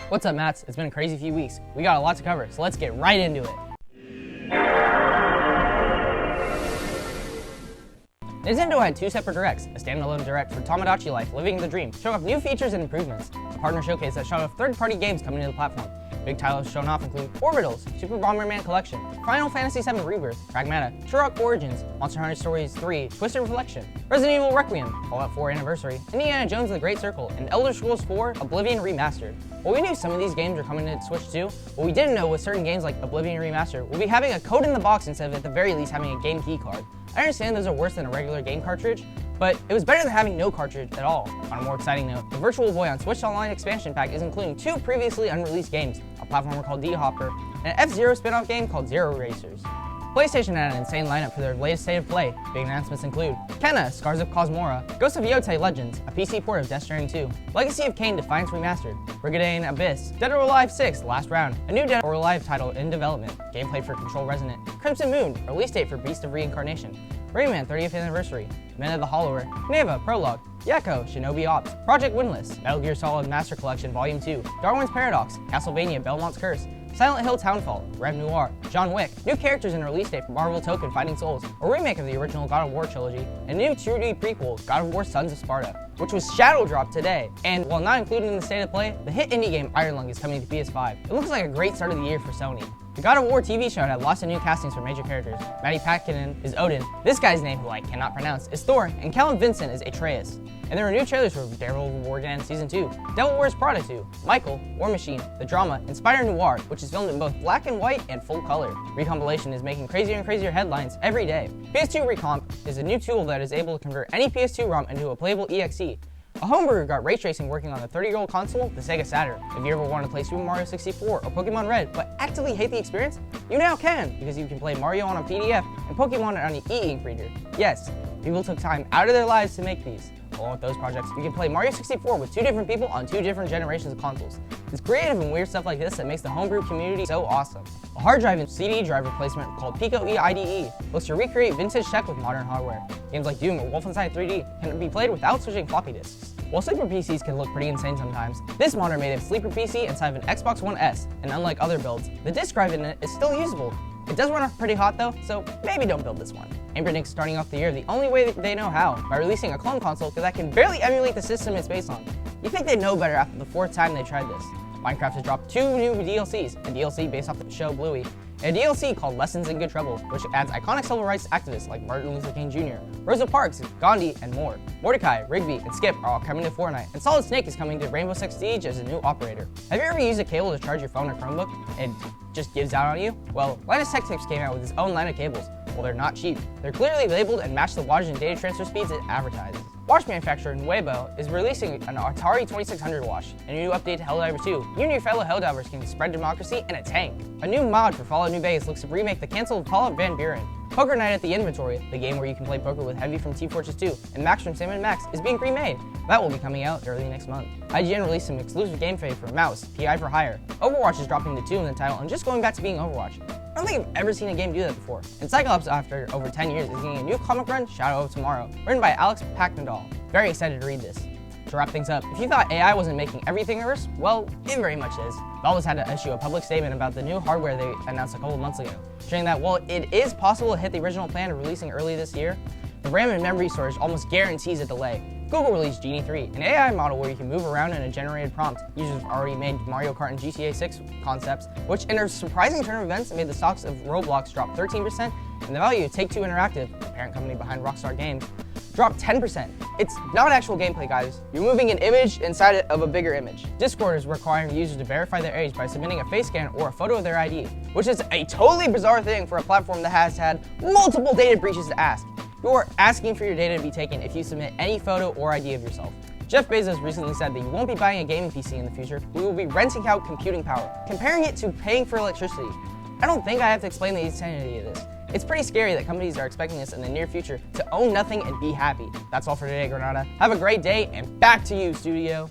What's up, Mats? It's been a crazy few weeks. We got a lot to cover, so let's get right into it. Nintendo had two separate directs, a standalone direct for Tomodachi Life Living the Dream, showing off new features and improvements, a partner showcase that showed off third-party games coming to the platform. Big titles shown off include Orbitals, Super Bomberman Collection, Final Fantasy VII Rebirth, Pragmata, Turok Origins, Monster Hunter Stories 3, Twisted Reflection, Resident Evil Requiem, Fallout 4 Anniversary, Indiana Jones The Great Circle, and Elder Scrolls 4 Oblivion Remastered. While we knew some of these games were coming to Switch too, what we didn't know was certain games like Oblivion Remastered will be having a code in the box instead of at the very least having a game key card. I understand those are worse than a regular game cartridge, but it was better than having no cartridge at all. On a more exciting note, the Virtual Boy on Switch Online expansion pack is including two previously unreleased games, a platformer called D-Hopper, and an F-Zero spin-off game called Zero Racers. PlayStation had an insane lineup for their latest State of Play. Big announcements include Kena, Scars of Cosmora, Ghost of Yotei Legends, a PC port of Death Stranding 2, Legacy of Kain Defiance Remastered, Brigadean Abyss, Dead or Alive 6 Last Round, a new Dead or Alive title in development, gameplay for Control Resonant, Crimson Moon, release date for Beast of Reincarnation, Rayman 30th Anniversary, Men of the Hollower, Neva Prologue, Yakko, Shinobi Ops, Project Windless, Metal Gear Solid Master Collection Volume 2, Darwin's Paradox, Castlevania Belmont's Curse, Silent Hill Townfall, Rev Noir, John Wick, new characters and release date for Marvel Token Fighting Souls, a remake of the original God of War trilogy, and a new 2D prequel, God of War Sons of Sparta, which was shadow dropped today. And while not included in the State of Play, the hit indie game Iron Lung is coming to PS5. It looks like a great start of the year for Sony. The God of War TV show had lots of new castings for major characters. Matty Pakkinen is Odin, this guy's name, who I cannot pronounce, is Thor, and Callum Vincent is Atreus. And there are new trailers for Daredevil War Again Season 2, Devil Wears Prada 2, Michael, War Machine, The Drama, and Spider Noir, which is filmed in both black and white and full color. Recompilation is making crazier and crazier headlines every day. PS2 Recomp is a new tool that is able to convert any PS2 ROM into a playable EXE. A homebrewer got ray tracing working on the 30-year-old console, the Sega Saturn. If you ever want to play Super Mario 64 or Pokemon Red, but actively hate the experience, you now can, because you can play Mario on a PDF and Pokemon on an e-ink reader. Yes, people took time out of their lives to make these. Along with those projects, you can play Mario 64 with two different people on two different generations of consoles. It's creative and weird stuff like this that makes the homebrew community so awesome. A hard drive and CD drive replacement called Pico eIDE looks to recreate vintage tech with modern hardware. Games like Doom or Wolfenstein 3D can be played without switching floppy disks. While sleeper PCs can look pretty insane sometimes, this modern made a sleeper PC inside of an Xbox One S, and unlike other builds, the disk drive in it is still usable. It does run off pretty hot though, so maybe don't build this one. Anbernic is starting off the year the only way they know how, by releasing a clone console that can barely emulate the system it's based on. You think they'd know better after the fourth time they tried this. Minecraft has dropped two new DLCs, a DLC based off the show Bluey, and a DLC called Lessons in Good Trouble, which adds iconic civil rights activists like Martin Luther King Jr., Rosa Parks, Gandhi, and more. Mordecai, Rigby, and Skip are all coming to Fortnite, and Solid Snake is coming to Rainbow Six Siege as a new operator. Have you ever used a cable to charge your phone or Chromebook and just gives out on you? Well, Linus Tech Tips came out with its own line of cables. Well, they're not cheap. They're clearly labeled and match the wattage and data transfer speeds it advertises. Watch manufacturer Nuebo is releasing an Atari 2600 watch, and a new update to Helldivers 2. You and your fellow Helldivers can spread democracy in a tank. A new mod for Fallout New Vegas looks to remake the canceled Fallout Van Buren. Poker Night at the Inventory, the game where you can play poker with Heavy from Team Fortress 2 and Max from Sam & Max, is being remade. That will be coming out early next month. IGN released some exclusive gameplay for Mouse, PI for Hire. Overwatch is dropping the 2 in the title and just going back to being Overwatch. I don't think I've ever seen a game do that before. And Cyclops, after over 10 years, is getting a new comic run, Shadow of Tomorrow, written by Alex Paknadal. Very excited to read this. To wrap things up, if you thought AI wasn't making everything worse, well, it very much is. Valve has had to issue a public statement about the new hardware they announced a couple months ago, showing that while it is possible to hit the original plan of releasing early this year, the RAM and memory storage almost guarantees a delay. Google released Genie 3, an AI model where you can move around in a generated prompt. Users have already made Mario Kart and GTA 6 concepts, which in a surprising turn of events made the stocks of Roblox drop 13%, and the value of Take-Two Interactive, the parent company behind Rockstar Games, dropped 10%. It's not actual gameplay, guys. You're moving an image inside of a bigger image. Discord is requiring users to verify their age by submitting a face scan or a photo of their ID, which is a totally bizarre thing for a platform that has had multiple data breaches to ask. You're asking for your data to be taken if you submit any photo or ID of yourself. Jeff Bezos recently said that you won't be buying a gaming PC in the future, we will be renting out computing power, comparing it to paying for electricity. I don't think I have to explain the insanity of this. It's pretty scary that companies are expecting us in the near future to own nothing and be happy. That's all for today, Granada. Have a great day, and back to you, studio.